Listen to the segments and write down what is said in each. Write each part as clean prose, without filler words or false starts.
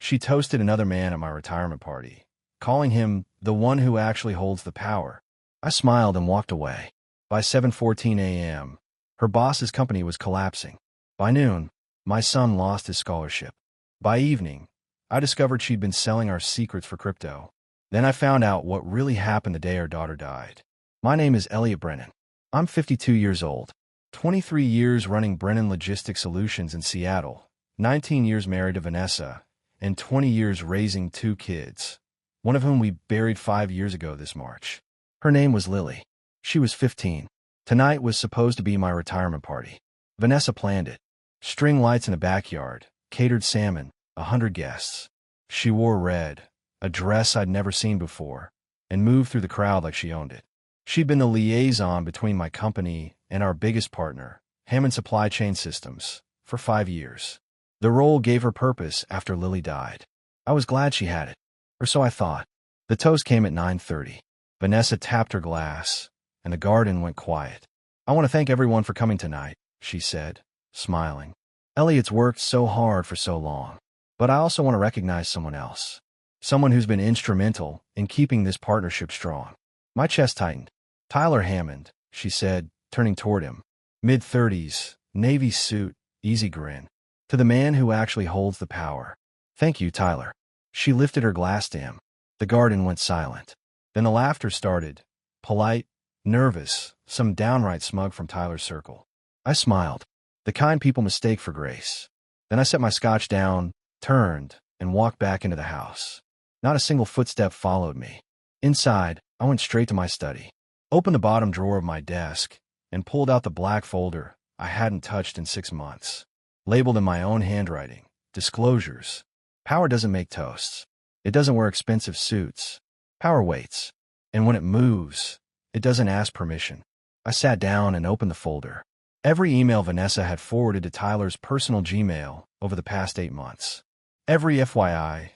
She toasted another man at my retirement party, calling him the one who actually holds the power. I smiled and walked away. By 7:14 a.m., her boss's company was collapsing. By noon, my son lost his scholarship. By evening, I discovered she'd been selling our secrets for crypto. Then I found out what really happened the day our daughter died. My name is Elliot Brennan. I'm 52 years old, 23 years running Brennan Logistics Solutions in Seattle, 19 years married to Vanessa, and 20 years raising 2 kids, one of whom we buried 5 years ago this March. Her name was Lily. She was 15. Tonight was supposed to be my retirement party. Vanessa planned it. String lights in a backyard, catered salmon, 100 guests. She wore red, a dress I'd never seen before, and moved through the crowd like she owned it. She'd been the liaison between my company and our biggest partner, Hammond Supply Chain Systems, for 5 years. The role gave her purpose after Lily died. I was glad she had it, or so I thought. The toast came at 9:30. Vanessa tapped her glass, and the garden went quiet. "I want to thank everyone for coming tonight," she said, smiling. "Elliot's worked so hard for so long, but I also want to recognize someone else, someone who's been instrumental in keeping this partnership strong." My chest tightened. "Tyler Hammond," she said, turning toward him. Mid-30s, navy suit, easy grin. "To the man who actually holds the power. Thank you, Tyler." She lifted her glass to him. The garden went silent. Then the laughter started, polite, nervous, some downright smug from Tyler's circle. I smiled. The kind people mistake for grace. Then I set my scotch down, turned, and walked back into the house. Not a single footstep followed me. Inside, I went straight to my study, opened the bottom drawer of my desk, and pulled out the black folder I hadn't touched in 6 months. Labeled in my own handwriting, disclosures. Power doesn't make toasts. It doesn't wear expensive suits. Power waits. And when it moves, it doesn't ask permission. I sat down and opened the folder. Every email Vanessa had forwarded to Tyler's personal Gmail over the past 8 months. Every FYI,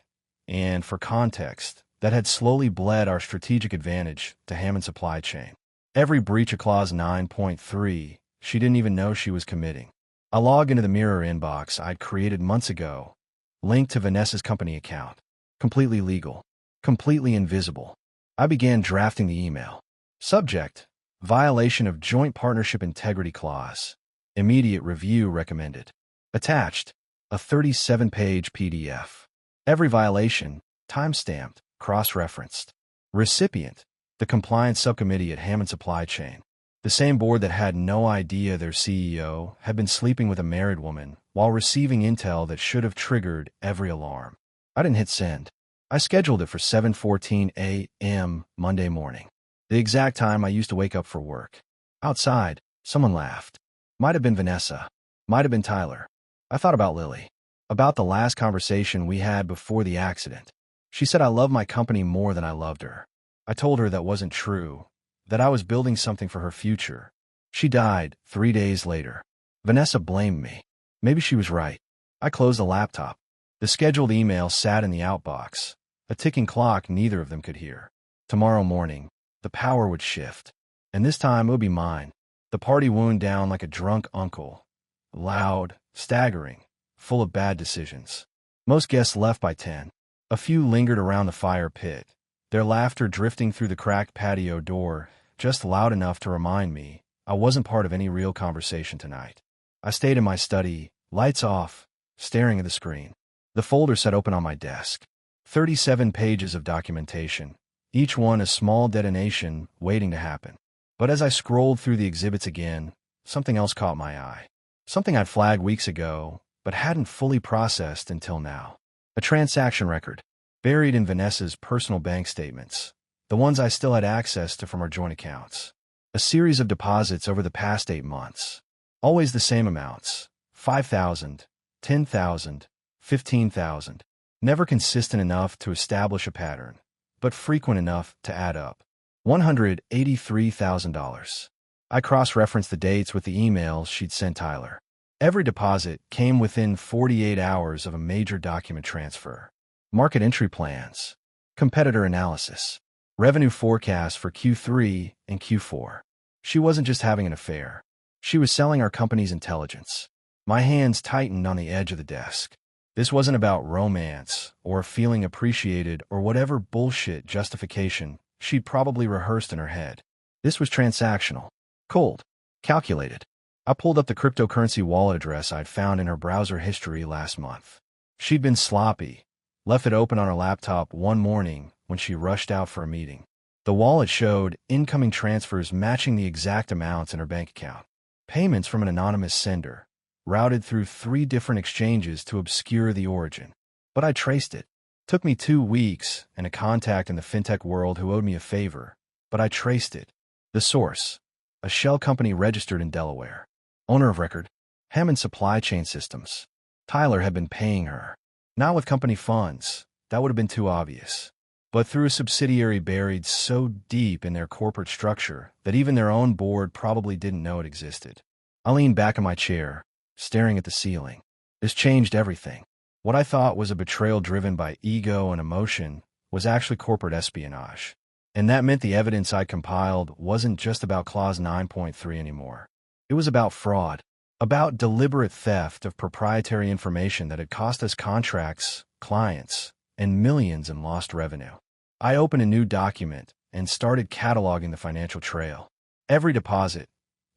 and for context, that had slowly bled our strategic advantage to Hammond Supply Chain. Every breach of Clause 9.3 she didn't even know she was committing. I logged into the mirror inbox I'd created months ago, linked to Vanessa's company account. Completely legal. Completely invisible. I began drafting the email. Subject: violation of Joint Partnership Integrity Clause. Immediate review recommended. Attached: a 37-page PDF. Every violation, time-stamped, cross-referenced. Recipient: the Compliance Subcommittee at Hammond Supply Chain. The same board that had no idea their CEO had been sleeping with a married woman while receiving intel that should have triggered every alarm. I didn't hit send. I scheduled it for 7:14 a.m. Monday morning, the exact time I used to wake up for work. Outside, someone laughed. Might have been Vanessa. Might have been Tyler. I thought about Lily. About the last conversation we had before the accident. She said I loved my company more than I loved her. I told her that wasn't true, that I was building something for her future. She died 3 days later. Vanessa blamed me. Maybe she was right. I closed the laptop. The scheduled email sat in the outbox, a ticking clock neither of them could hear. Tomorrow morning, the power would shift, and this time it would be mine. The party wound down like a drunk uncle, loud, staggering, full of bad decisions. Most guests left by 10. A few lingered around the fire pit, their laughter drifting through the cracked patio door, just loud enough to remind me I wasn't part of any real conversation tonight. I stayed in my study, lights off, staring at the screen. The folder sat open on my desk. 37 pages of documentation, each one a small detonation waiting to happen. But as I scrolled through the exhibits again, something else caught my eye. Something I'd flagged weeks ago, but hadn't fully processed until now. A transaction record, buried in Vanessa's personal bank statements, the ones I still had access to from our joint accounts. A series of deposits over the past 8 months. Always the same amounts: 5,000, 10,000, 15,000. Never consistent enough to establish a pattern, but frequent enough to add up. $183,000. I cross-referenced the dates with the emails she'd sent Tyler. Every deposit came within 48 hours of a major document transfer. Market entry plans, competitor analysis, revenue forecast for Q3 and Q4. She wasn't just having an affair. She was selling our company's intelligence. My hands tightened on the edge of the desk. This wasn't about romance or feeling appreciated or whatever bullshit justification she'd probably rehearsed in her head. This was transactional, cold, calculated. I pulled up the cryptocurrency wallet address I'd found in her browser history last month. She'd been sloppy, left it open on her laptop one morning when she rushed out for a meeting. The wallet showed incoming transfers matching the exact amounts in her bank account. Payments from an anonymous sender, routed through 3 different exchanges to obscure the origin. But I traced it. Took me 2 weeks and a contact in the fintech world who owed me a favor, but I traced it. The source, a shell company registered in Delaware. Owner of record, Hammond Supply Chain Systems. Tyler had been paying her. Not with company funds, that would have been too obvious, but through a subsidiary buried so deep in their corporate structure that even their own board probably didn't know it existed. I leaned back in my chair, staring at the ceiling. This changed everything. What I thought was a betrayal driven by ego and emotion was actually corporate espionage. And that meant the evidence I compiled wasn't just about Clause 9.3 anymore. It was about fraud, about deliberate theft of proprietary information that had cost us contracts, clients, and millions in lost revenue. I opened a new document and started cataloging the financial trail. Every deposit,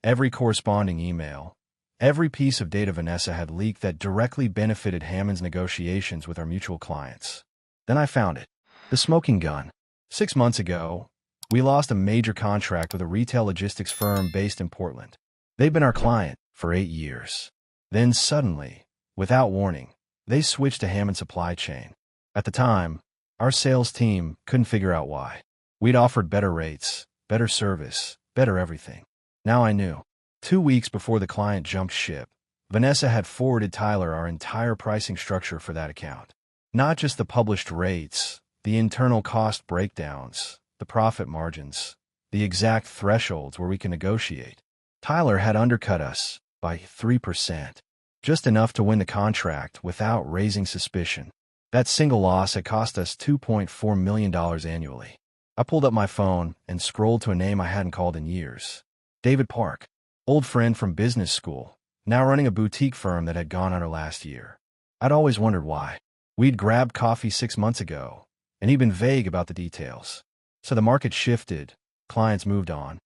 every corresponding email, every piece of data Vanessa had leaked that directly benefited Hammond's negotiations with our mutual clients. Then I found it. The smoking gun. 6 months ago, we lost a major contract with a retail logistics firm based in Portland. They'd been our client for 8 years. Then suddenly, without warning, they switched to Hammond Supply Chain. At the time, our sales team couldn't figure out why. We'd offered better rates, better service, better everything. Now I knew. 2 weeks before the client jumped ship, Vanessa had forwarded Tyler our entire pricing structure for that account. Not just the published rates, the internal cost breakdowns, the profit margins, the exact thresholds where we can negotiate. Tyler had undercut us by 3%, just enough to win the contract without raising suspicion. That single loss had cost us $2.4 million annually. I pulled up my phone and scrolled to a name I hadn't called in years. David Park, old friend from business school, now running a boutique firm that had gone under last year. I'd always wondered why. We'd grabbed coffee 6 months ago, and he'd been vague about the details. So the market shifted, clients moved on.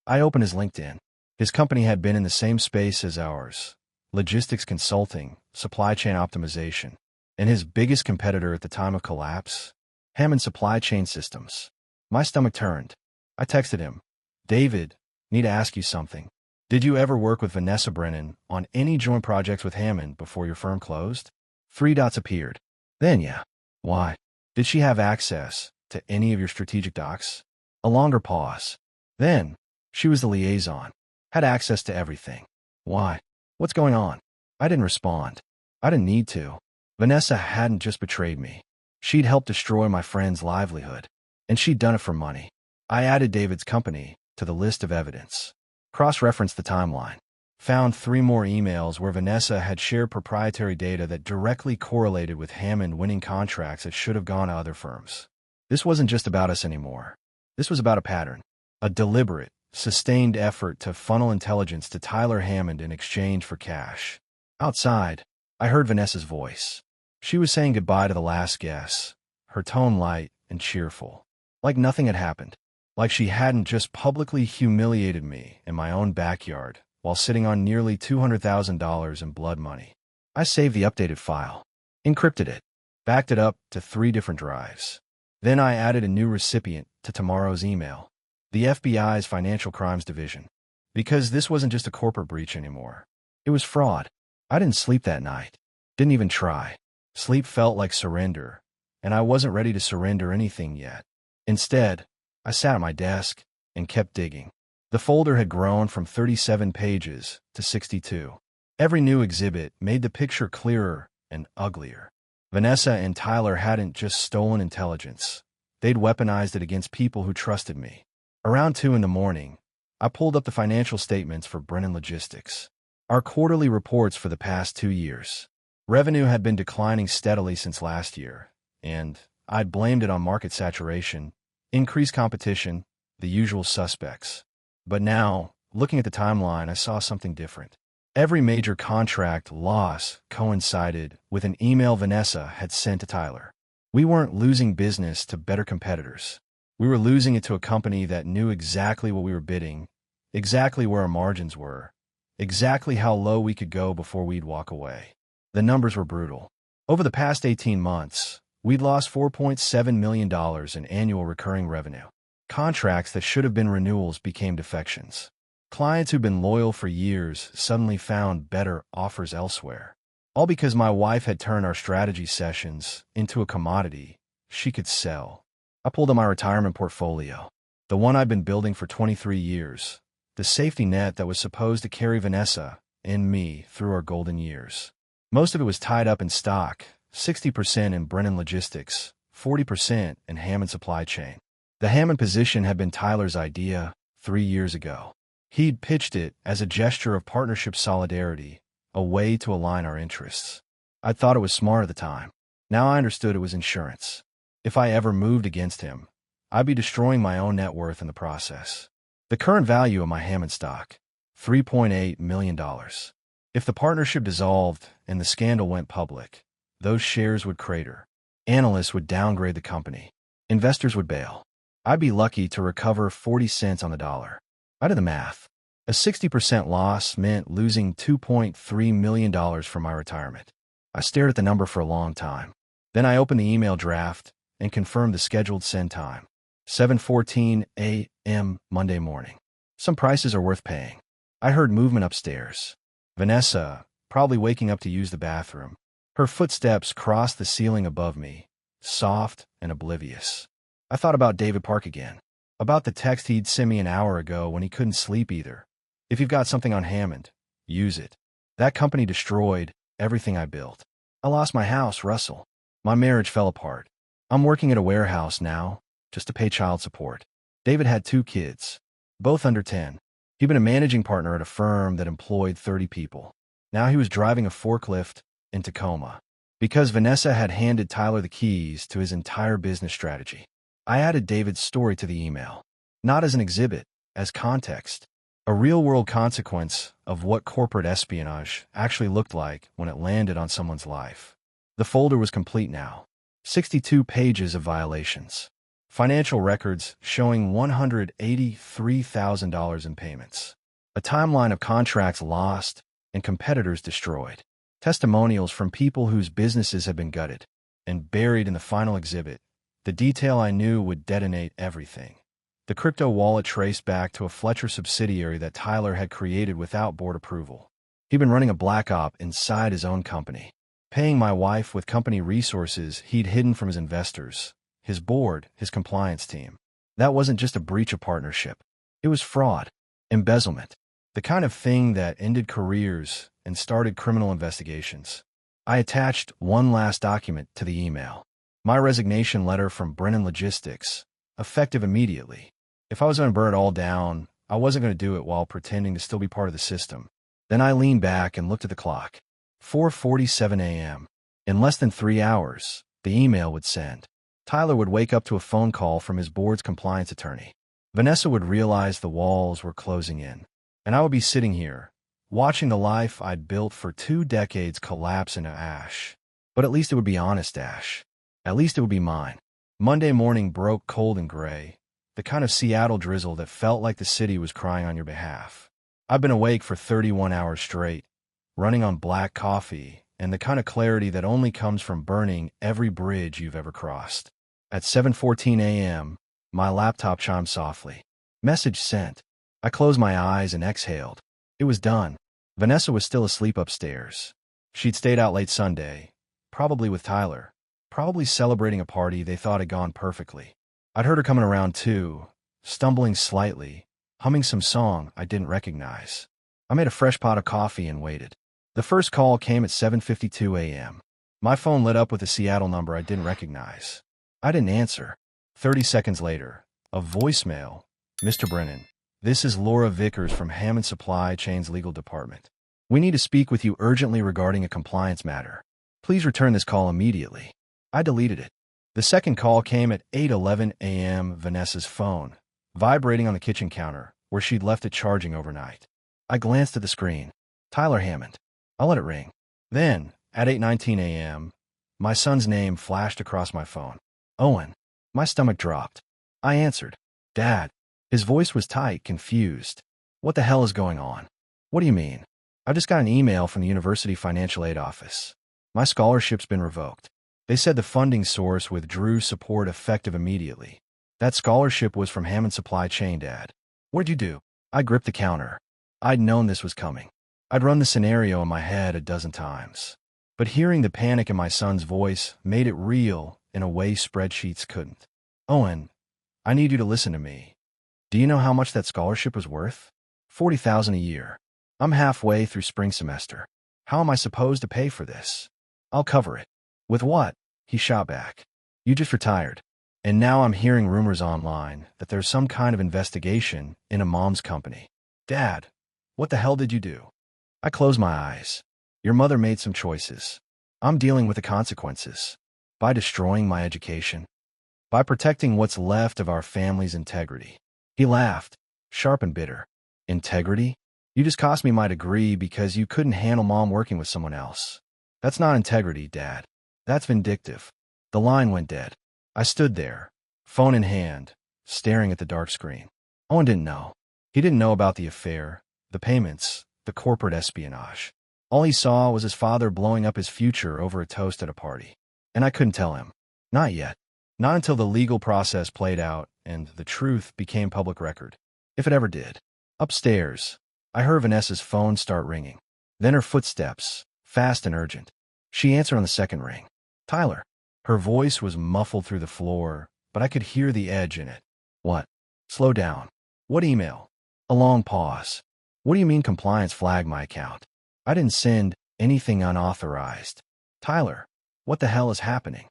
I opened his LinkedIn. His company had been in the same space as ours, logistics consulting, supply chain optimization, and his biggest competitor at the time of collapse, Hammond Supply Chain Systems. My stomach turned. I texted him, "David, need to ask you something. Did you ever work with Vanessa Brennan on any joint projects with Hammond before your firm closed?" 3 dots appeared. Then yeah. Why? Did she have access to any of your strategic docs? A longer pause. Then, she was the liaison. Had access to everything. Why? What's going on? I didn't respond. I didn't need to. Vanessa hadn't just betrayed me. She'd helped destroy my friend's livelihood. And she'd done it for money. I added David's company to the list of evidence. Cross-referenced the timeline. Found 3 more emails where Vanessa had shared proprietary data that directly correlated with Hammond winning contracts that should have gone to other firms. This wasn't just about us anymore. This was about a pattern. A deliberate, sustained effort to funnel intelligence to Tyler Hammond in exchange for cash. Outside, I heard Vanessa's voice. She was saying goodbye to the last guest, her tone light and cheerful. Like nothing had happened. Like she hadn't just publicly humiliated me in my own backyard while sitting on nearly $200,000 in blood money. I saved the updated file, encrypted it, backed it up to 3 different drives. Then I added a new recipient to tomorrow's email, the FBI's Financial Crimes Division. Because this wasn't just a corporate breach anymore. It was fraud. I didn't sleep that night. Didn't even try. Sleep felt like surrender, and I wasn't ready to surrender anything yet. Instead, I sat at my desk and kept digging. The folder had grown from 37 pages to 62. Every new exhibit made the picture clearer and uglier. Vanessa and Tyler hadn't just stolen intelligence. They'd weaponized it against people who trusted me. Around 2 in the morning, I pulled up the financial statements for Brennan Logistics. Our quarterly reports for the past 2 years. Revenue had been declining steadily since last year, and I'd blamed it on market saturation, increased competition, the usual suspects. But now, looking at the timeline, I saw something different. Every major contract loss coincided with an email Vanessa had sent to Tyler. We weren't losing business to better competitors. We were losing it to a company that knew exactly what we were bidding, exactly where our margins were, exactly how low we could go before we'd walk away. The numbers were brutal. Over the past 18 months, we'd lost $4.7 million in annual recurring revenue. Contracts that should have been renewals became defections. Clients who'd been loyal for years suddenly found better offers elsewhere. All because my wife had turned our strategy sessions into a commodity she could sell. I pulled on my retirement portfolio, the one I'd been building for 23 years, the safety net that was supposed to carry Vanessa and me through our golden years. Most of it was tied up in stock, 60% in Brennan Logistics, 40% in Hammond Supply Chain. The Hammond position had been Tyler's idea 3 years ago. He'd pitched it as a gesture of partnership solidarity, a way to align our interests. I thought it was smart at the time. Now I understood it was insurance. If I ever moved against him, I'd be destroying my own net worth in the process. The current value of my Hammond stock, $3.8 million. If the partnership dissolved and the scandal went public, those shares would crater. Analysts would downgrade the company. Investors would bail. I'd be lucky to recover 40 cents on the dollar. I did the math. A 60% loss meant losing $2.3 million from my retirement. I stared at the number for a long time. Then I opened the email draft and confirmed the scheduled send time. 7:14 a.m. Monday morning. Some prices are worth paying. I heard movement upstairs. Vanessa, probably waking up to use the bathroom. Her footsteps crossed the ceiling above me, soft and oblivious. I thought about David Park again. About the text he'd sent me an hour ago when he couldn't sleep either. If you've got something on Hammond, use it. That company destroyed everything I built. I lost my house, Russell. My marriage fell apart. I'm working at a warehouse now, just to pay child support. David had 2 kids, both under 10. He'd been a managing partner at a firm that employed 30 people. Now he was driving a forklift in Tacoma. Because Vanessa had handed Tyler the keys to his entire business strategy, I added David's story to the email, not as an exhibit, as context, a real-world consequence of what corporate espionage actually looked like when it landed on someone's life. The folder was complete now. 62 pages of violations. Financial records showing $183,000 in payments. A timeline of contracts lost and competitors destroyed. Testimonials from people whose businesses had been gutted. And buried in the final exhibit, the detail I knew would detonate everything. The crypto wallet traced back to a Fletcher subsidiary that Tyler had created without board approval. He'd been running a black op inside his own company, paying my wife with company resources he'd hidden from his investors, his board, his compliance team. That wasn't just a breach of partnership. It was fraud, embezzlement, the kind of thing that ended careers and started criminal investigations. I attached one last document to the email. My resignation letter from Brennan Logistics, effective immediately. If I was going to burn it all down, I wasn't going to do it while pretending to still be part of the system. Then I leaned back and looked at the clock. 4:47 a.m. In less than 3 hours, the email would send. Tyler would wake up to a phone call from his board's compliance attorney. Vanessa would realize the walls were closing in. And I would be sitting here, watching the life I'd built for 2 decades collapse into ash. But at least it would be honest ash. At least it would be mine. Monday morning broke cold and gray, the kind of Seattle drizzle that felt like the city was crying on your behalf. I've been awake for 31 hours straight, running on black coffee and the kind of clarity that only comes from burning every bridge you've ever crossed. At 7:14 a.m., my laptop chimed softly. Message sent. I closed my eyes and exhaled. It was done. Vanessa was still asleep upstairs. She'd stayed out late Sunday, probably with Tyler. Probably celebrating a party they thought had gone perfectly. I'd heard her coming around too, stumbling slightly, humming some song I didn't recognize. I made a fresh pot of coffee and waited. The first call came at 7:52 a.m. My phone lit up with a Seattle number I didn't recognize. I didn't answer. 30 seconds later, a voicemail. Mr. Brennan, this is Laura Vickers from Hammond Supply Chain's legal department. We need to speak with you urgently regarding a compliance matter. Please return this call immediately. I deleted it. The second call came at 8:11 a.m. Vanessa's phone, vibrating on the kitchen counter, where she'd left it charging overnight. I glanced at the screen. Tyler Hammond. I'll let it ring. Then, at 8:19 a.m., my son's name flashed across my phone. Owen. My stomach dropped. I answered. Dad. His voice was tight, confused. What the hell is going on? What do you mean? I just got an email from the university financial aid office. My scholarship's been revoked. They said the funding source withdrew support effective immediately. That scholarship was from Hammond Supply Chain, Dad. What'd you do? I gripped the counter. I'd known this was coming. I'd run the scenario in my head a dozen times. But hearing the panic in my son's voice made it real in a way spreadsheets couldn't. Owen, I need you to listen to me. Do you know how much that scholarship was worth? $40,000 a year. I'm halfway through spring semester. How am I supposed to pay for this? I'll cover it. With what? He shot back. You just retired. And now I'm hearing rumors online that there's some kind of investigation in a mom's company. Dad, what the hell did you do? I closed my eyes. Your mother made some choices. I'm dealing with the consequences. By destroying my education. By protecting what's left of our family's integrity. He laughed, sharp and bitter. Integrity? You just cost me my degree because you couldn't handle Mom working with someone else. That's not integrity, Dad. That's vindictive. The line went dead. I stood there, phone in hand, staring at the dark screen. Owen didn't know. He didn't know about the affair, the payments, the corporate espionage. All he saw was his father blowing up his future over a toast at a party. And I couldn't tell him. Not yet. Not until the legal process played out and the truth became public record. If it ever did. Upstairs, I heard Vanessa's phone start ringing. Then her footsteps, fast and urgent. She answered on the second ring. Tyler. Her voice was muffled through the floor, but I could hear the edge in it. What? Slow down. What email? A long pause. What do you mean compliance flagged my account? I didn't send anything unauthorized. Tyler, what the hell is happening?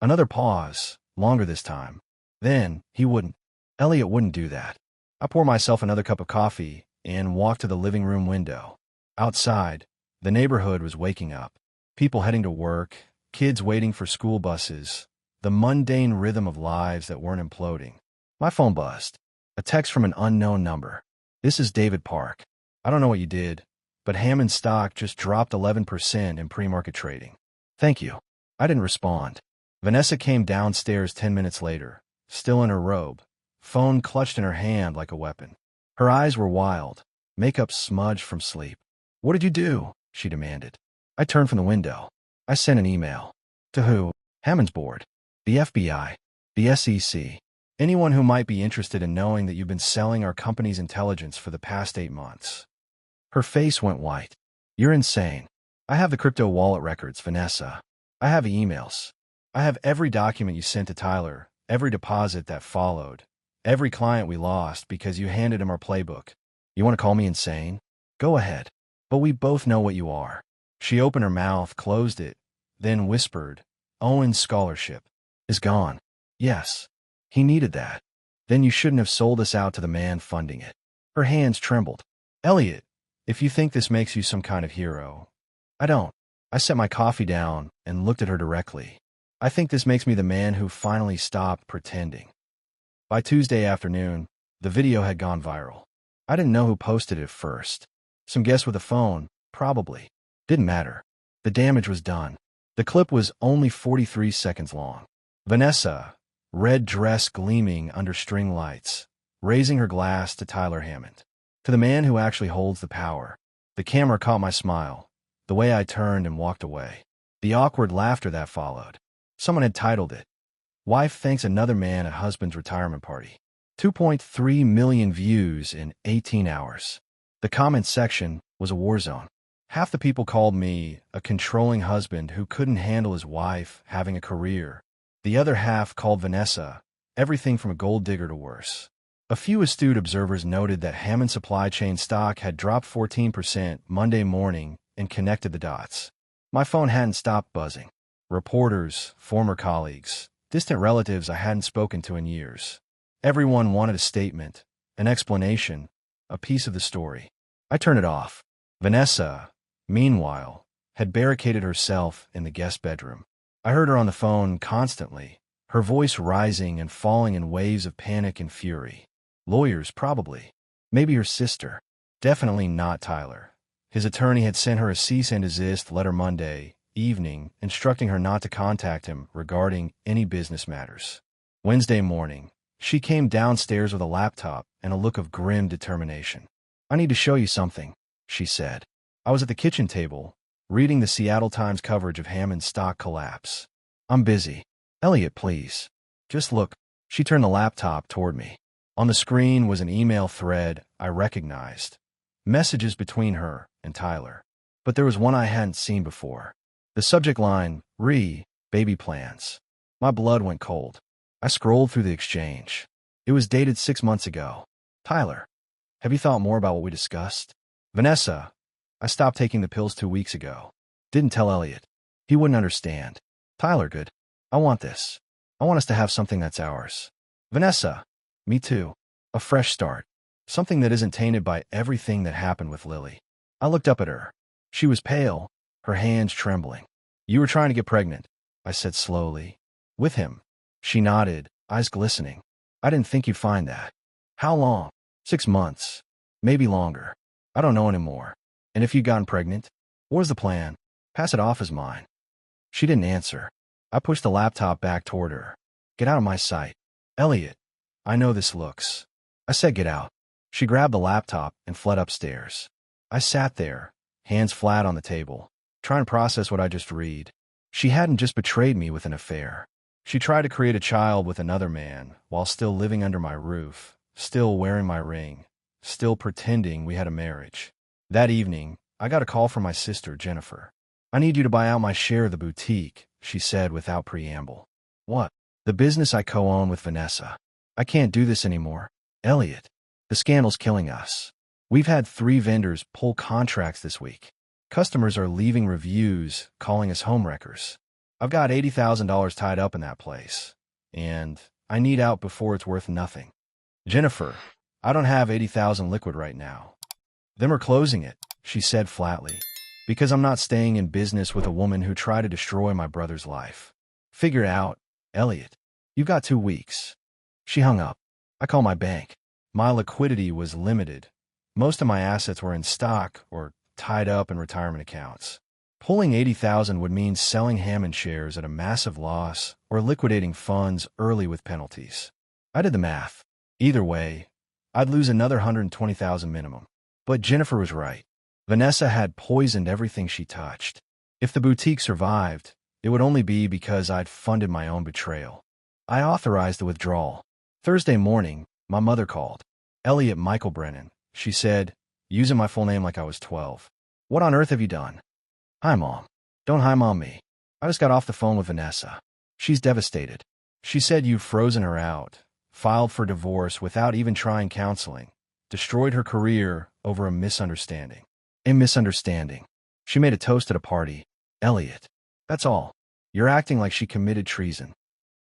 Another pause, longer this time. Then, he wouldn't. Elliot wouldn't do that. I poured myself another cup of coffee and walked to the living room window. Outside, the neighborhood was waking up. People heading to work, kids waiting for school buses, the mundane rhythm of lives that weren't imploding. My phone buzzed. A text from an unknown number. This is David Park. I don't know what you did, but Hammond stock just dropped 11% in pre-market trading. Thank you. I didn't respond. Vanessa came downstairs 10 minutes later, still in her robe, phone clutched in her hand like a weapon. Her eyes were wild, makeup smudged from sleep. What did you do? She demanded. I turned from the window. I sent an email. To who? Hammond's board. The FBI. The SEC. Anyone who might be interested in knowing that you've been selling our company's intelligence for the past 8 months. Her face went white. You're insane. I have the crypto wallet records, Vanessa. I have emails. I have every document you sent to Tyler, every deposit that followed, every client we lost because you handed him our playbook. You want to call me insane? Go ahead. But we both know what you are. She opened her mouth, closed it, then whispered, Owen's scholarship is gone. Yes. He needed that. Then you shouldn't have sold us out to the man funding it. Her hands trembled. Elliot, if you think this makes you some kind of hero, I don't. I set my coffee down and looked at her directly. I think this makes me the man who finally stopped pretending. By Tuesday afternoon, the video had gone viral. I didn't know who posted it first. Some guest with a phone, probably. Didn't matter. The damage was done. The clip was only 43 seconds long. Vanessa, red dress gleaming under string lights, raising her glass to Tyler Hammond. To the man who actually holds the power. The camera caught my smile, the way I turned and walked away. The awkward laughter that followed. Someone had titled it, Wife Thanks Another Man at Husband's Retirement Party. 2.3 million views in 18 hours. The comment section was a war zone. Half the people called me a controlling husband who couldn't handle his wife having a career. The other half called Vanessa everything from a gold digger to worse. A few astute observers noted that Hammond Supply Chain stock had dropped 14% Monday morning and connected the dots. My phone hadn't stopped buzzing. Reporters, former colleagues, distant relatives I hadn't spoken to in years. Everyone wanted a statement, an explanation, a piece of the story. I turned it off. Vanessa, meanwhile, had barricaded herself in the guest bedroom. I heard her on the phone constantly, her voice rising and falling in waves of panic and fury. Lawyers, probably. Maybe her sister. Definitely not Tyler. His attorney had sent her a cease and desist letter Monday evening, instructing her not to contact him regarding any business matters. Wednesday morning, she came downstairs with a laptop and a look of grim determination. "I need to show you something," she said. I was at the kitchen table, reading the Seattle Times coverage of Hammond's stock collapse. "I'm busy. Elliot, please. Just look." She turned the laptop toward me. On the screen was an email thread I recognized. Messages between her and Tyler. But there was one I hadn't seen before. The subject line, baby plans. My blood went cold. I scrolled through the exchange. It was dated 6 months ago. "Tyler, have you thought more about what we discussed?" "Vanessa, I stopped taking the pills 2 weeks ago. Didn't tell Elliot. He wouldn't understand." "Tyler, good. I want this. I want us to have something that's ours." "Vanessa, me too. A fresh start. Something that isn't tainted by everything that happened with Lily." I looked up at her. She was pale, her hands trembling. "You were trying to get pregnant," I said slowly. "With him." She nodded, eyes glistening. "I didn't think you'd find that." "How long?" 6 months. Maybe longer. I don't know anymore." "And if you'd gotten pregnant? What was the plan?" "Pass it off as mine." She didn't answer. I pushed the laptop back toward her. "Get out of my sight." "Elliot, I know this looks." I said get out. She grabbed the laptop and fled upstairs. I sat there, hands flat on the table, trying to process what I just read. She hadn't just betrayed me with an affair. She tried to create a child with another man while still living under my roof, still wearing my ring, still pretending we had a marriage. That evening, I got a call from my sister, Jennifer. "I need you to buy out my share of the boutique," she said without preamble. "What?" "The business I co-own with Vanessa. I can't do this anymore. Elliot, the scandal's killing us. We've had 3 vendors pull contracts this week. Customers are leaving reviews, calling us homewreckers. I've got $80,000 tied up in that place, and I need out before it's worth nothing." "Jennifer, I don't have 80,000 liquid right now. Them are closing it," she said flatly, "because I'm not staying in business with a woman who tried to destroy my brother's life. Figure it out, Elliot. You've got 2 weeks." She hung up. I called my bank. My liquidity was limited. Most of my assets were in stock or tied up in retirement accounts. Pulling 80,000 would mean selling Hammond shares at a massive loss or liquidating funds early with penalties. I did the math. Either way, I'd lose another 120,000 minimum. But Jennifer was right. Vanessa had poisoned everything she touched. If the boutique survived, it would only be because I'd funded my own betrayal. I authorized the withdrawal. Thursday morning, my mother called. "Elliot Michael Brennan," she said, using my full name like I was 12. "What on earth have you done?" "Hi, Mom." "Don't hi Mom me. I just got off the phone with Vanessa. She's devastated. She said you've frozen her out, filed for divorce without even trying counseling, destroyed her career over a misunderstanding." "A misunderstanding." She made a toast at a party. "Elliot, that's all. You're acting like she committed treason."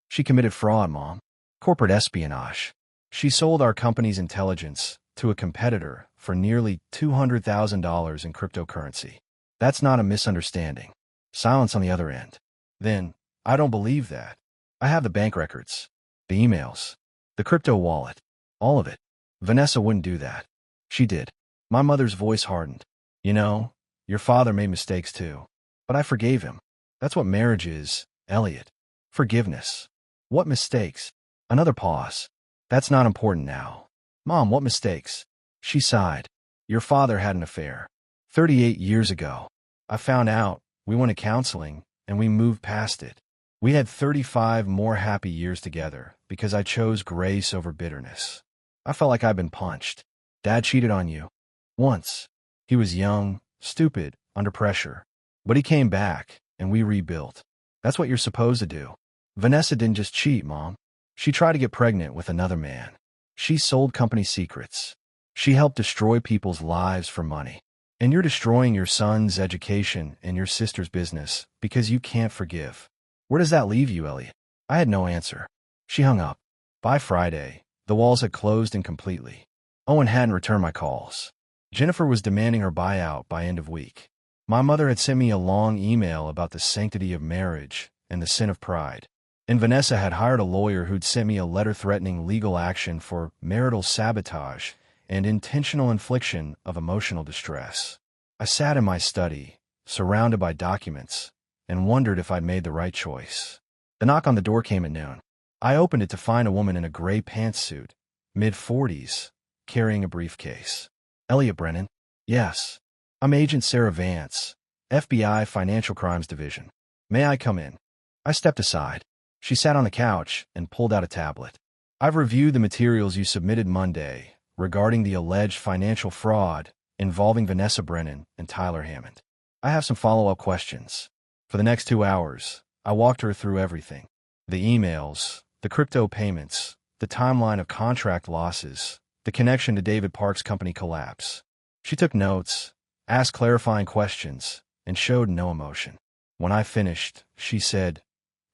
"She committed fraud, Mom. Corporate espionage. She sold our company's intelligence to a competitor for nearly $200,000 in cryptocurrency. That's not a misunderstanding." Silence on the other end. "Then, I don't believe that. I have the bank records, the emails, the crypto wallet, all of it. Vanessa wouldn't do that." "She did." My mother's voice hardened. "You know, your father made mistakes too. But I forgave him. That's what marriage is, Elliot. Forgiveness." "What mistakes?" Another pause. "That's not important now." "Mom, what mistakes?" She sighed. "Your father had an affair. 38 years ago. I found out, we went to counseling, and we moved past it. We had 35 more happy years together because I chose grace over bitterness. I felt like I'd been punched. Dad cheated on you. Once. He was young, stupid, under pressure. But he came back, and we rebuilt. That's what you're supposed to do. Vanessa didn't just cheat, Mom. She tried to get pregnant with another man. She sold company secrets. She helped destroy people's lives for money. And you're destroying your son's education and your sister's business because you can't forgive. Where does that leave you, Elliot?" I had no answer. She hung up. By Friday, the walls had closed in completely. Owen hadn't returned my calls. Jennifer was demanding her buyout by end of week. My mother had sent me a long email about the sanctity of marriage and the sin of pride. And Vanessa had hired a lawyer who'd sent me a letter threatening legal action for marital sabotage and intentional infliction of emotional distress. I sat in my study, surrounded by documents, and wondered if I'd made the right choice. The knock on the door came at noon. I opened it to find a woman in a gray pantsuit, mid-40s, carrying a briefcase. Elliot Brennan? Yes. I'm Agent Sarah Vance, FBI Financial Crimes Division. May I come in? I stepped aside. She sat on the couch and pulled out a tablet. I've reviewed the materials you submitted Monday regarding the alleged financial fraud involving Vanessa Brennan and Tyler Hammond. I have some follow-up questions. For the next 2 hours, I walked her through everything. The emails, the crypto payments, the timeline of contract losses, the connection to David Park's company collapse. She took notes, asked clarifying questions, and showed no emotion. When I finished, she said,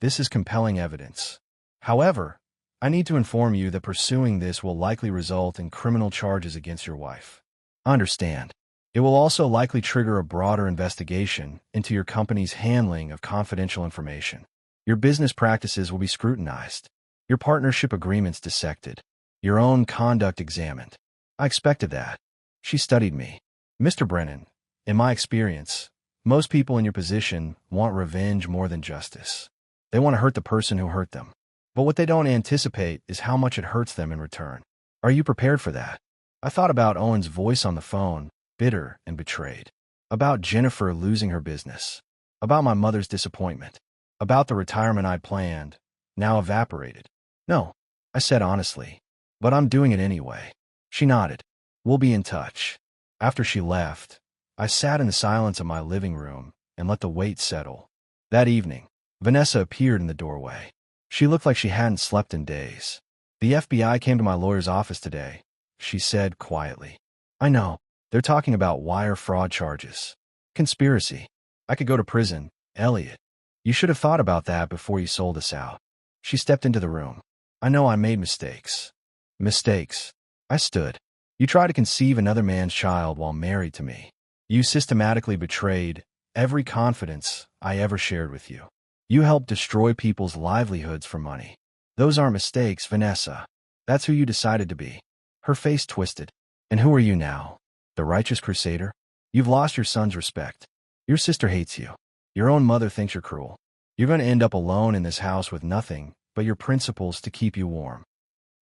"This is compelling evidence. However, I need to inform you that pursuing this will likely result in criminal charges against your wife. I understand. It will also likely trigger a broader investigation into your company's handling of confidential information. Your business practices will be scrutinized, your partnership agreements dissected, your own conduct examined." I expected that. She studied me. "Mr. Brennan, in my experience, most people in your position want revenge more than justice. They want to hurt the person who hurt them. But what they don't anticipate is how much it hurts them in return. Are you prepared for that?" I thought about Owen's voice on the phone, bitter and betrayed. About Jennifer losing her business. About my mother's disappointment. About the retirement I'd planned, now evaporated. "No," I said honestly, "but I'm doing it anyway." She nodded. "We'll be in touch." After she left, I sat in the silence of my living room and let the weight settle. That evening, Vanessa appeared in the doorway. She looked like she hadn't slept in days. "The FBI came to my lawyer's office today," she said quietly. "I know. They're talking about wire fraud charges. Conspiracy. I could go to prison, Elliot. You should have thought about that before you sold us out." She stepped into the room. "I know I made mistakes." "Mistakes?" I stood. "You tried to conceive another man's child while married to me. You systematically betrayed every confidence I ever shared with you. You helped destroy people's livelihoods for money. Those aren't mistakes, Vanessa. That's who you decided to be." Her face twisted. "And who are you now? The righteous crusader? You've lost your son's respect. Your sister hates you. Your own mother thinks you're cruel. You're going to end up alone in this house with nothing but your principles to keep you warm."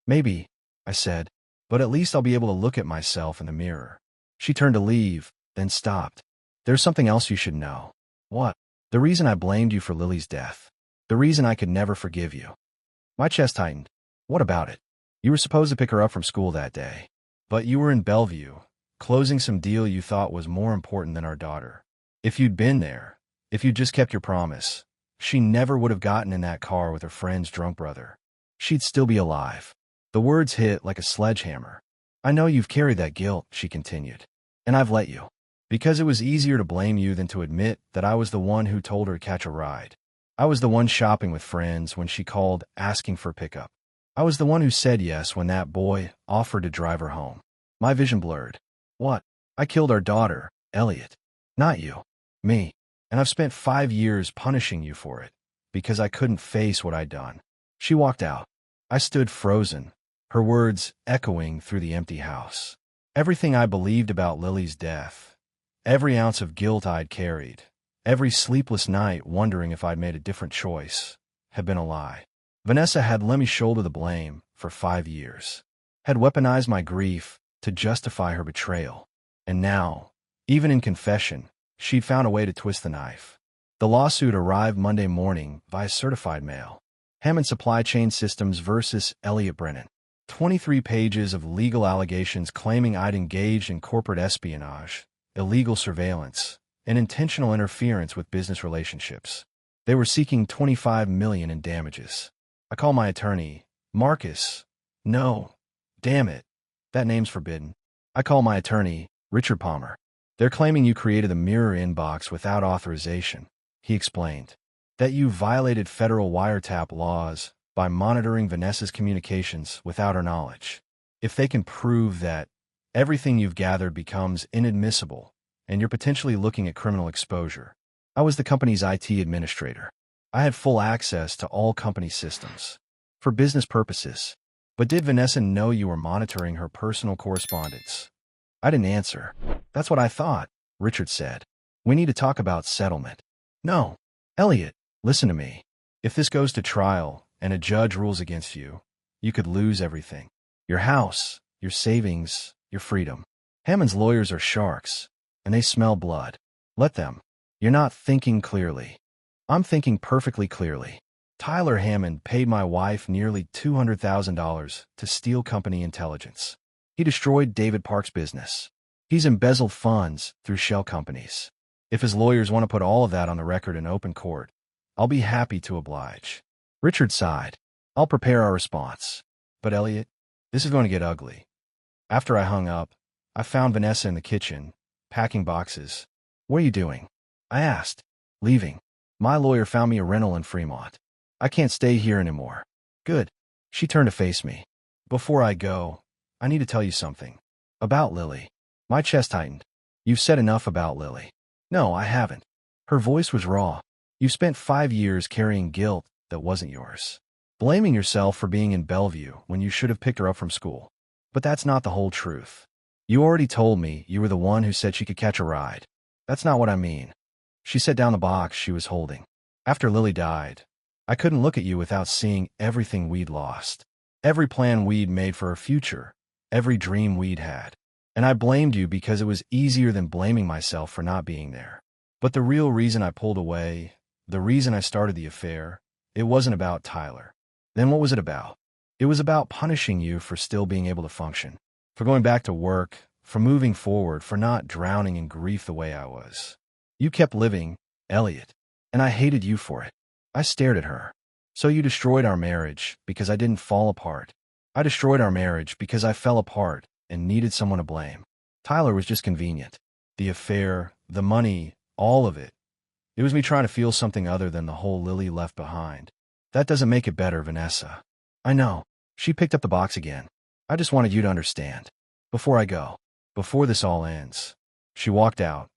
"Maybe," I said, "but at least I'll be able to look at myself in the mirror." She turned to leave, then stopped. "There's something else you should know." "What?" "The reason I blamed you for Lily's death. The reason I could never forgive you." My chest tightened. "What about it?" "You were supposed to pick her up from school that day. But you were in Bellevue, closing some deal you thought was more important than our daughter. If you'd been there, if you'd just kept your promise, she never would have gotten in that car with her friend's drunk brother. She'd still be alive." The words hit like a sledgehammer. "I know you've carried that guilt," she continued. "And I've let you. Because it was easier to blame you than to admit that I was the one who told her to catch a ride. I was the one shopping with friends when she called asking for pickup. I was the one who said yes when that boy offered to drive her home. My vision blurred. What? I killed our daughter, Elliot. Not you. Me. And I've spent 5 years punishing you for it, because I couldn't face what I'd done." She walked out. I stood frozen, her words echoing through the empty house. Everything I believed about Lily's death, every ounce of guilt I'd carried, every sleepless night wondering if I'd made a different choice, had been a lie. Vanessa had let me shoulder the blame for 5 years, had weaponized my grief to justify her betrayal. And now, even in confession, she'd found a way to twist the knife. The lawsuit arrived Monday morning via certified mail. Hammond Supply Chain Systems versus Elliot Brennan. 23 pages of legal allegations claiming I'd engaged in corporate espionage, illegal surveillance, and intentional interference with business relationships. They were seeking $25 million in damages. I call my attorney, Marcus. No, damn it. That name's forbidden. I call my attorney, Richard Palmer. They're claiming you created the mirror inbox without authorization, he explained. That you violated federal wiretap laws by monitoring Vanessa's communications without her knowledge. If they can prove that, everything you've gathered becomes inadmissible, and you're potentially looking at criminal exposure. I was the company's IT administrator. I had full access to all company systems. For business purposes. But did Vanessa know you were monitoring her personal correspondence? I didn't answer. That's what I thought, Richard said. We need to talk about settlement. No. Elliot, listen to me. If this goes to trial and a judge rules against you, you could lose everything. Your house, your savings, your freedom. Hammond's lawyers are sharks, and they smell blood. Let them. You're not thinking clearly. I'm thinking perfectly clearly. Tyler Hammond paid my wife nearly $200,000 to steal company intelligence. He destroyed David Park's business. He's embezzled funds through shell companies. If his lawyers want to put all of that on the record in open court, I'll be happy to oblige. Richard sighed. I'll prepare our response. But Elliot, this is going to get ugly. After I hung up, I found Vanessa in the kitchen, packing boxes. What are you doing? I asked. Leaving. My lawyer found me a rental in Fremont. I can't stay here anymore. Good. She turned to face me. Before I go, I need to tell you something. About Lily. My chest tightened. You've said enough about Lily. No, I haven't. Her voice was raw. You spent 5 years carrying guilt that wasn't yours. Blaming yourself for being in Bellevue when you should have picked her up from school. But that's not the whole truth. You already told me you were the one who said she could catch a ride. That's not what I mean. She set down the box she was holding. After Lily died, I couldn't look at you without seeing everything we'd lost. Every plan we'd made for our future. Every dream we'd had. And I blamed you because it was easier than blaming myself for not being there. But the real reason I pulled away, the reason I started the affair, it wasn't about Tyler. Then what was it about? It was about punishing you for still being able to function, for going back to work, for moving forward, for not drowning in grief the way I was. You kept living, Elliot, and I hated you for it. I stared at her. So you destroyed our marriage because I didn't fall apart. I destroyed our marriage because I fell apart and needed someone to blame. Tyler was just convenient. The affair, the money, all of it. It was me trying to feel something other than the whole Lily left behind. That doesn't make it better, Vanessa. I know. She picked up the box again. I just wanted you to understand. Before I go. Before this all ends. She walked out,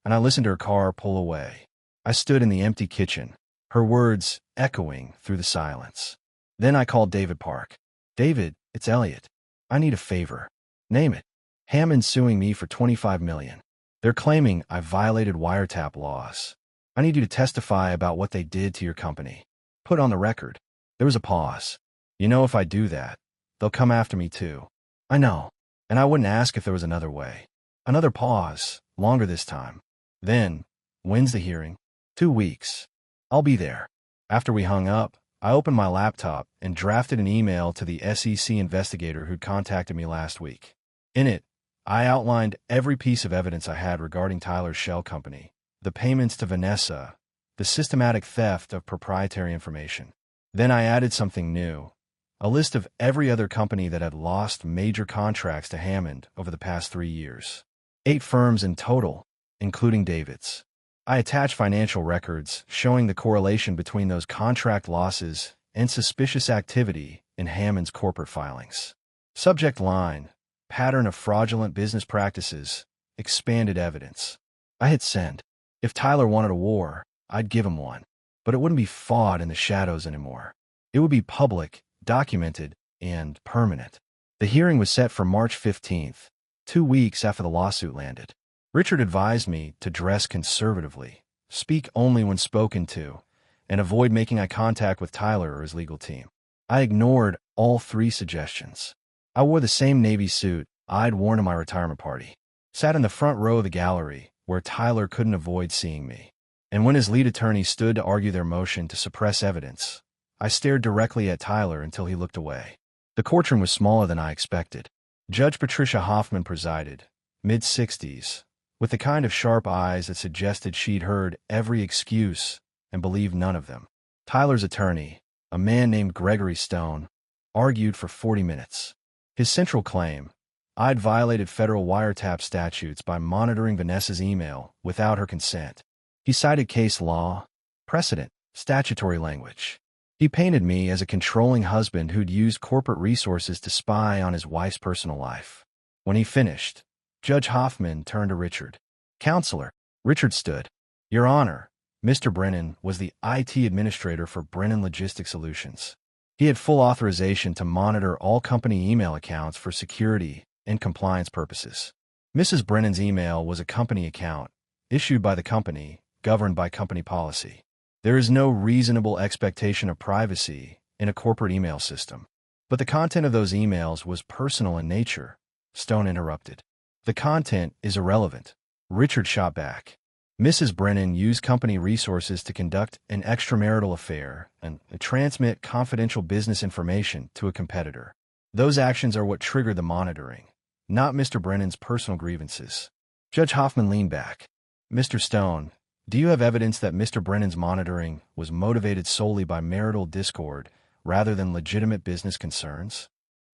and I listened to her car pull away. I stood in the empty kitchen, her words echoing through the silence. Then I called David Park. David, it's Elliot. I need a favor. Name it. Hammond's suing me for $25 million. They're claiming I violated wiretap laws. I need you to testify about what they did to your company. Put on the record. There was a pause. You know, if I do that, they'll come after me too. I know. And I wouldn't ask if there was another way. Another pause, longer this time. Then, when's the hearing? 2 weeks. I'll be there. After we hung up, I opened my laptop and drafted an email to the SEC investigator who'd contacted me last week. In it, I outlined every piece of evidence I had regarding Tyler's shell company, the payments to Vanessa, the systematic theft of proprietary information. Then I added something new, a list of every other company that had lost major contracts to Hammond over the past 3 years. 8 firms in total, including David's. I attached financial records showing the correlation between those contract losses and suspicious activity in Hammond's corporate filings. Subject line, pattern of fraudulent business practices, expanded evidence. I hit send. If Tyler wanted a war, I'd give him one. But it wouldn't be fought in the shadows anymore. It would be public, documented, and permanent. The hearing was set for March 15th, 2 weeks after the lawsuit landed. Richard advised me to dress conservatively, speak only when spoken to, and avoid making eye contact with Tyler or his legal team. I ignored all 3 suggestions. I wore the same Navy suit I'd worn to my retirement party, sat in the front row of the gallery where Tyler couldn't avoid seeing me. And when his lead attorney stood to argue their motion to suppress evidence, I stared directly at Tyler until he looked away. The courtroom was smaller than I expected. Judge Patricia Hoffman presided, mid-60s, with the kind of sharp eyes that suggested she'd heard every excuse and believed none of them. Tyler's attorney, a man named Gregory Stone, argued for 40 minutes. His central claim, I'd violated federal wiretap statutes by monitoring Vanessa's email without her consent. He cited case law, precedent, statutory language. He painted me as a controlling husband who'd used corporate resources to spy on his wife's personal life. When he finished, Judge Hoffman turned to Richard. Counselor, Richard stood. Your Honor, Mr. Brennan was the IT administrator for Brennan Logistics Solutions. He had full authorization to monitor all company email accounts for security and compliance purposes. Mrs. Brennan's email was a company account, issued by the company, governed by company policy. There is no reasonable expectation of privacy in a corporate email system. But the content of those emails was personal in nature, Stone interrupted. The content is irrelevant. Richard shot back. Mrs. Brennan used company resources to conduct an extramarital affair and transmit confidential business information to a competitor. Those actions are what triggered the monitoring, not Mr. Brennan's personal grievances. Judge Hoffman leaned back. Mr. Stone, do you have evidence that Mr. Brennan's monitoring was motivated solely by marital discord rather than legitimate business concerns?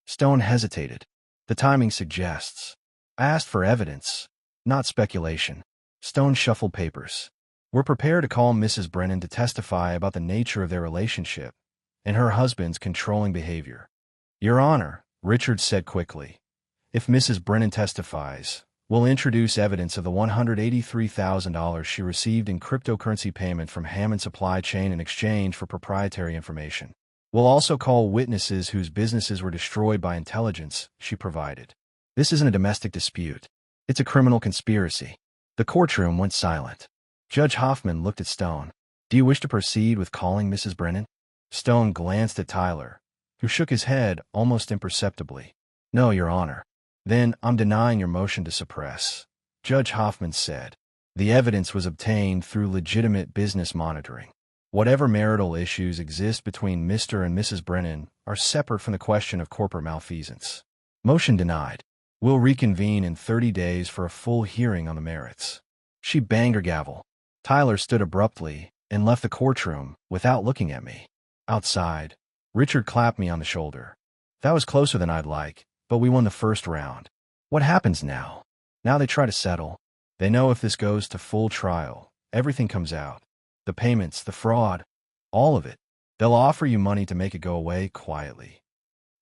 Stone hesitated. The timing suggests. I asked for evidence, not speculation. Stone shuffled papers. We're prepared to call Mrs. Brennan to testify about the nature of their relationship and her husband's controlling behavior. Your Honor, Richard said quickly, if Mrs. Brennan testifies, we'll introduce evidence of the $183,000 she received in cryptocurrency payment from Hammond Supply Chain in exchange for proprietary information. We'll also call witnesses whose businesses were destroyed by intelligence she provided. This isn't a domestic dispute. It's a criminal conspiracy. The courtroom went silent. Judge Hoffman looked at Stone. Do you wish to proceed with calling Mrs. Brennan? Stone glanced at Tyler, who shook his head almost imperceptibly. No, Your Honor. Then I'm denying your motion to suppress, Judge Hoffman said. The evidence was obtained through legitimate business monitoring. Whatever marital issues exist between Mr. and Mrs. Brennan are separate from the question of corporate malfeasance. Motion denied. We'll reconvene in 30 days for a full hearing on the merits. She banged her gavel. Tyler stood abruptly and left the courtroom without looking at me. Outside, Richard clapped me on the shoulder. That was closer than I'd like, but we won the first round. What happens now? Now they try to settle. They know if this goes to full trial, everything comes out. The payments, the fraud, all of it. They'll offer you money to make it go away quietly.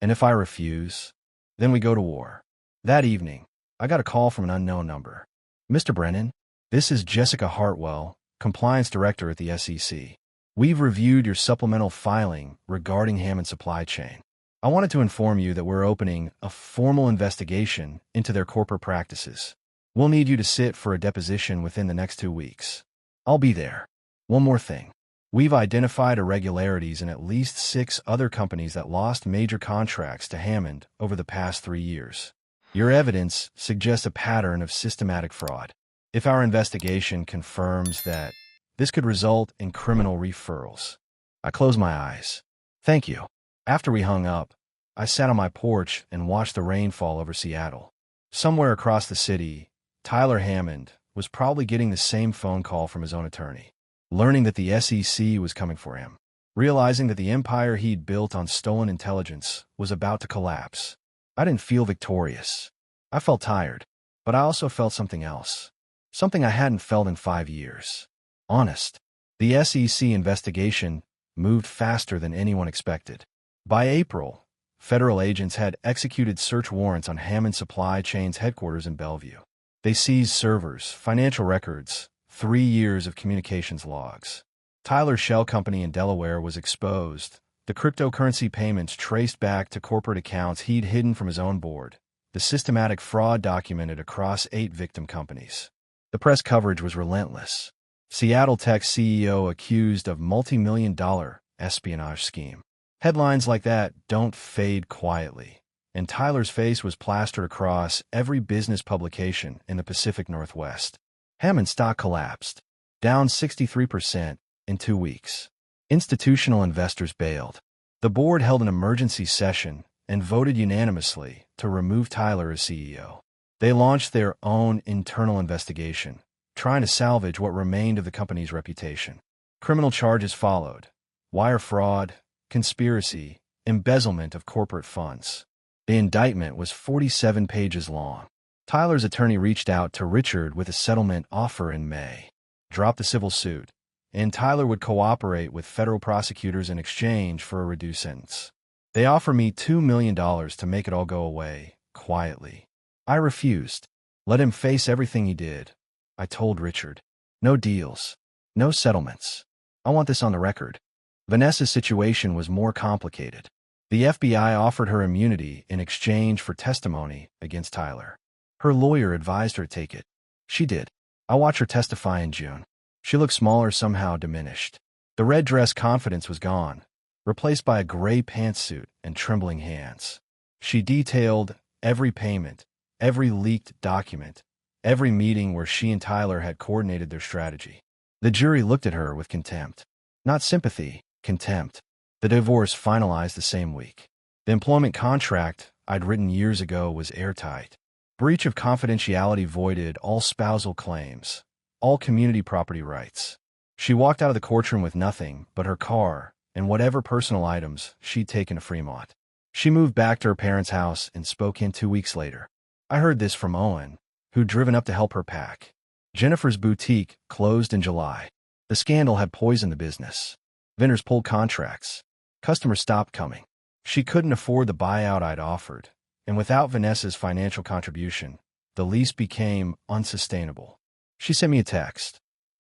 And if I refuse, then we go to war. That evening, I got a call from an unknown number. Mr. Brennan, this is Jessica Hartwell, Compliance Director at the SEC. We've reviewed your supplemental filing regarding Hammond Supply Chain. I wanted to inform you that we're opening a formal investigation into their corporate practices. We'll need you to sit for a deposition within the next 2 weeks. I'll be there. One more thing. We've identified irregularities in at least 6 other companies that lost major contracts to Hammond over the past 3 years. Your evidence suggests a pattern of systematic fraud. If our investigation confirms that, this could result in criminal referrals. I closed my eyes. Thank you. After we hung up, I sat on my porch and watched the rain fall over Seattle. Somewhere across the city, Tyler Hammond was probably getting the same phone call from his own attorney, learning that the SEC was coming for him, realizing that the empire he'd built on stolen intelligence was about to collapse. I didn't feel victorious. I felt tired, but I also felt something else. Something I hadn't felt in 5 years. Honest. The SEC investigation moved faster than anyone expected. By April, federal agents had executed search warrants on Hammond Supply Chain's headquarters in Bellevue. They seized servers, financial records, 3 years of communications logs. Tyler's shell company in Delaware was exposed. The cryptocurrency payments traced back to corporate accounts he'd hidden from his own board. The systematic fraud documented across 8 victim companies. The press coverage was relentless. Seattle Tech CEO accused of multi-million-dollar espionage scheme. Headlines like that don't fade quietly, and Tyler's face was plastered across every business publication in the Pacific Northwest. Hammond stock collapsed, down 63% in 2 weeks. Institutional investors bailed. The board held an emergency session and voted unanimously to remove Tyler as CEO. They launched their own internal investigation, trying to salvage what remained of the company's reputation. Criminal charges followed: wire fraud, conspiracy, embezzlement of corporate funds. The indictment was 47 pages long. Tyler's attorney reached out to Richard with a settlement offer in May. Drop the civil suit, and Tyler would cooperate with federal prosecutors in exchange for a reduced sentence. They offered me $2 million to make it all go away, quietly. I refused. Let him face everything he did. I told Richard. No deals. No settlements. I want this on the record. Vanessa's situation was more complicated. The FBI offered her immunity in exchange for testimony against Tyler. Her lawyer advised her to take it. She did. I watched her testify in June. She looked smaller, somehow diminished. The red dress confidence was gone, replaced by a gray pantsuit and trembling hands. She detailed every payment, every leaked document, every meeting where she and Tyler had coordinated their strategy. The jury looked at her with contempt. Not sympathy, contempt. The divorce finalized the same week. The employment contract I'd written years ago was airtight. Breach of confidentiality voided all spousal claims, all community property rights. She walked out of the courtroom with nothing but her car and whatever personal items she'd taken to Fremont. She moved back to her parents' house in Spokane 2 weeks later. I heard this from Owen, who'd driven up to help her pack. Jennifer's boutique closed in July. The scandal had poisoned the business. Vendors pulled contracts. Customers stopped coming. She couldn't afford the buyout I'd offered, and without Vanessa's financial contribution, the lease became unsustainable. She sent me a text.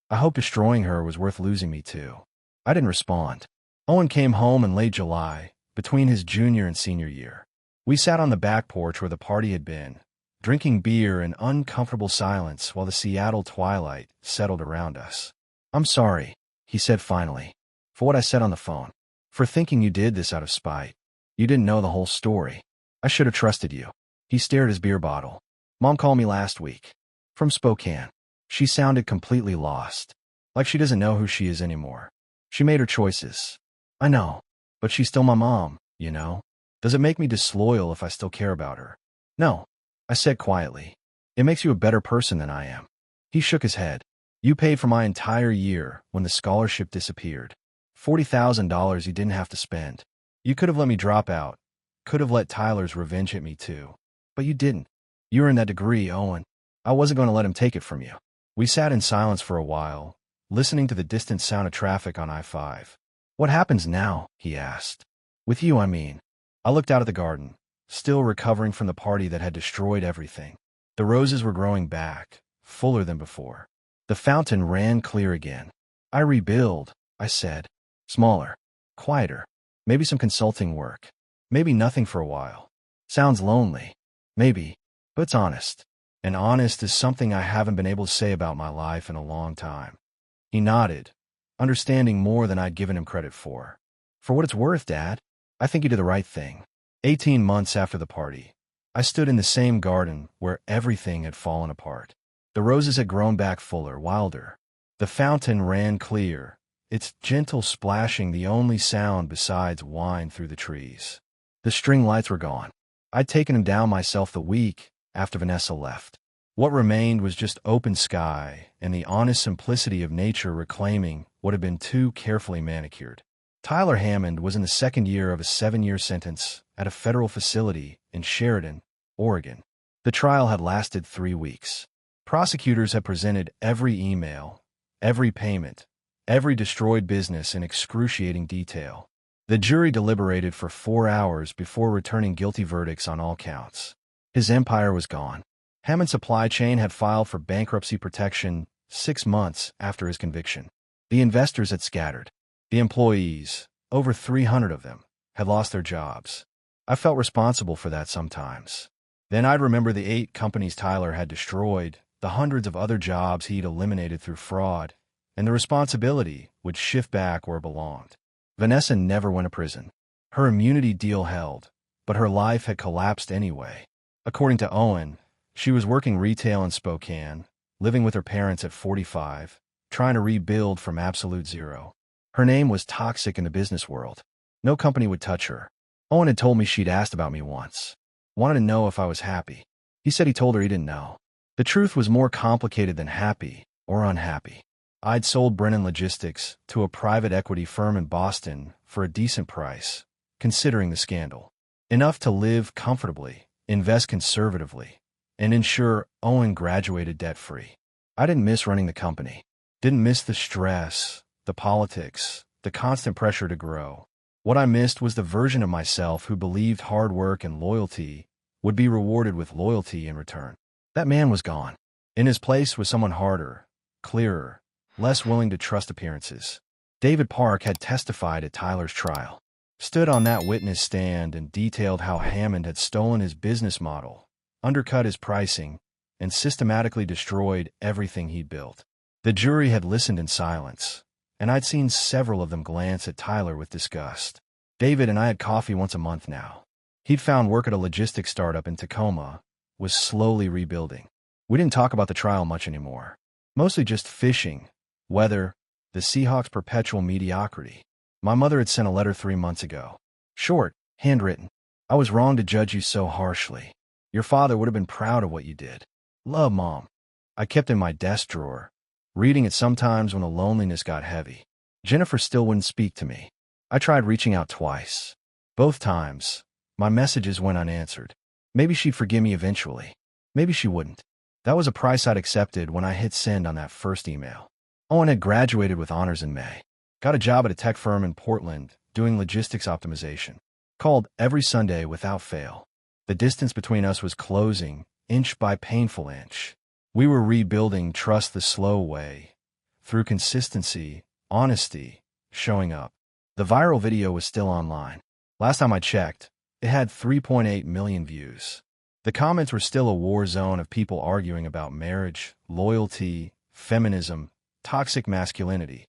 I hoped destroying her was worth losing me too. I didn't respond. Owen came home in late July, between his junior and senior year. We sat on the back porch where the party had been, drinking beer in uncomfortable silence while the Seattle twilight settled around us. "I'm sorry," he said finally, "for what I said on the phone. For thinking you did this out of spite. You didn't know the whole story. I should have trusted you." He stared at his beer bottle. "Mom called me last week. From Spokane." She sounded completely lost. Like she doesn't know who she is anymore. "She made her choices." "I know. But she's still my mom, you know. Does it make me disloyal if I still care about her?" "No," I said quietly. "It makes you a better person than I am." He shook his head. "You paid for my entire year when the scholarship disappeared. $40,000 you didn't have to spend. You could have let me drop out. Could have let Tyler's revenge hit me too. But you didn't. You earned that degree, Owen. I wasn't going to let him take it from you." We sat in silence for a while, listening to the distant sound of traffic on I-5. "What happens now?" he asked. "With you, I mean." I looked out at the garden, still recovering from the party that had destroyed everything. The roses were growing back, fuller than before. The fountain ran clear again. "I rebuild," I said. "Smaller, quieter, maybe some consulting work, maybe nothing for a while. Sounds lonely, maybe, but it's honest. And honest is something I haven't been able to say about my life in a long time." He nodded, understanding more than I'd given him credit for. "For what it's worth, Dad, I think you did the right thing." 18 months after the party, I stood in the same garden where everything had fallen apart. The roses had grown back fuller, wilder. The fountain ran clear, its gentle splashing the only sound besides wine through the trees. The string lights were gone. I'd taken them down myself the week after Vanessa left. What remained was just open sky and the honest simplicity of nature reclaiming what had been too carefully manicured. Tyler Hammond was in the second year of a 7-year sentence at a federal facility in Sheridan, Oregon. The trial had lasted 3 weeks. Prosecutors had presented every email, every payment, every destroyed business in excruciating detail. The jury deliberated for 4 hours before returning guilty verdicts on all counts. His empire was gone. Hammond's supply chain had filed for bankruptcy protection 6 months after his conviction. The investors had scattered. The employees, over 300 of them, had lost their jobs. I felt responsible for that sometimes. Then I'd remember the 8 companies Tyler had destroyed, the hundreds of other jobs he'd eliminated through fraud, and the responsibility would shift back where it belonged. Vanessa never went to prison. Her immunity deal held, but her life had collapsed anyway. According to Owen, she was working retail in Spokane, living with her parents at 45, trying to rebuild from absolute zero. Her name was toxic in the business world. No company would touch her. Owen had told me she'd asked about me once. Wanted to know if I was happy. He said he told her he didn't know. The truth was more complicated than happy or unhappy. I'd sold Brennan Logistics to a private equity firm in Boston for a decent price, considering the scandal. Enough to live comfortably, invest conservatively, and ensure Owen graduated debt-free. I didn't miss running the company. Didn't miss the stress, the politics, the constant pressure to grow. What I missed was the version of myself who believed hard work and loyalty would be rewarded with loyalty in return. That man was gone. In his place was someone harder, clearer, less willing to trust appearances. David Park had testified at Tyler's trial, stood on that witness stand and detailed how Hammond had stolen his business model, undercut his pricing, and systematically destroyed everything he'd built. The jury had listened in silence, and I'd seen several of them glance at Tyler with disgust. David and I had coffee once a month now. He'd found work at a logistics startup in Tacoma, was slowly rebuilding. We didn't talk about the trial much anymore. Mostly just fishing, weather, the Seahawks' perpetual mediocrity. My mother had sent a letter 3 months ago. Short, handwritten. I was wrong to judge you so harshly. Your father would have been proud of what you did. Love, Mom. I kept it in my desk drawer, reading it sometimes when the loneliness got heavy. Jennifer still wouldn't speak to me. I tried reaching out twice. Both times, my messages went unanswered. Maybe she'd forgive me eventually. Maybe she wouldn't. That was a price I'd accepted when I hit send on that first email. Owen had graduated with honors in May. Got a job at a tech firm in Portland, doing logistics optimization. Called every Sunday without fail. The distance between us was closing, inch by painful inch. We were rebuilding trust the slow way, through consistency, honesty, showing up. The viral video was still online. Last time I checked, it had 3.8 million views. The comments were still a war zone of people arguing about marriage, loyalty, feminism, toxic masculinity.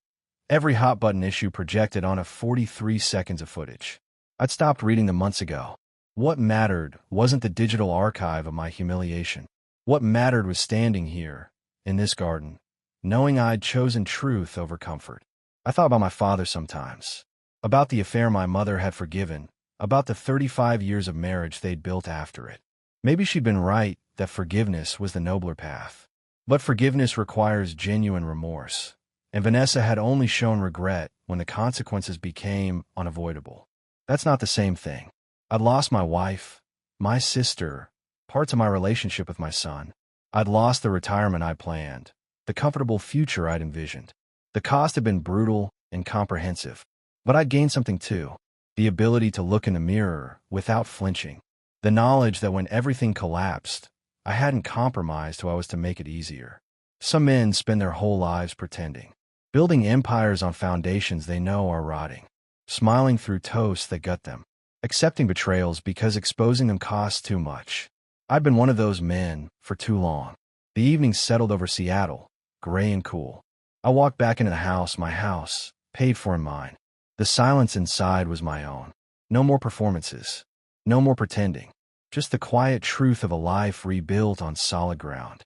Every hot-button issue projected on a 43 seconds of footage. I'd stopped reading them months ago. What mattered wasn't the digital archive of my humiliation. What mattered was standing here, in this garden, knowing I'd chosen truth over comfort. I thought about my father sometimes, about the affair my mother had forgiven, about the 35 years of marriage they'd built after it. Maybe she'd been right that forgiveness was the nobler path. But forgiveness requires genuine remorse, and Vanessa had only shown regret when the consequences became unavoidable. That's not the same thing. I'd lost my wife, my sister, parts of my relationship with my son. I'd lost the retirement I planned, the comfortable future I'd envisioned. The cost had been brutal and comprehensive. But I'd gained something too, the ability to look in the mirror without flinching. The knowledge that when everything collapsed, I hadn't compromised so I was to make it easier. Some men spend their whole lives pretending, building empires on foundations they know are rotting, smiling through toasts that gut them, accepting betrayals because exposing them costs too much. I'd been one of those men for too long. The evening settled over Seattle, gray and cool. I walked back into the house, my house, paid for and mine. The silence inside was my own. No more performances. No more pretending. Just the quiet truth of a life rebuilt on solid ground.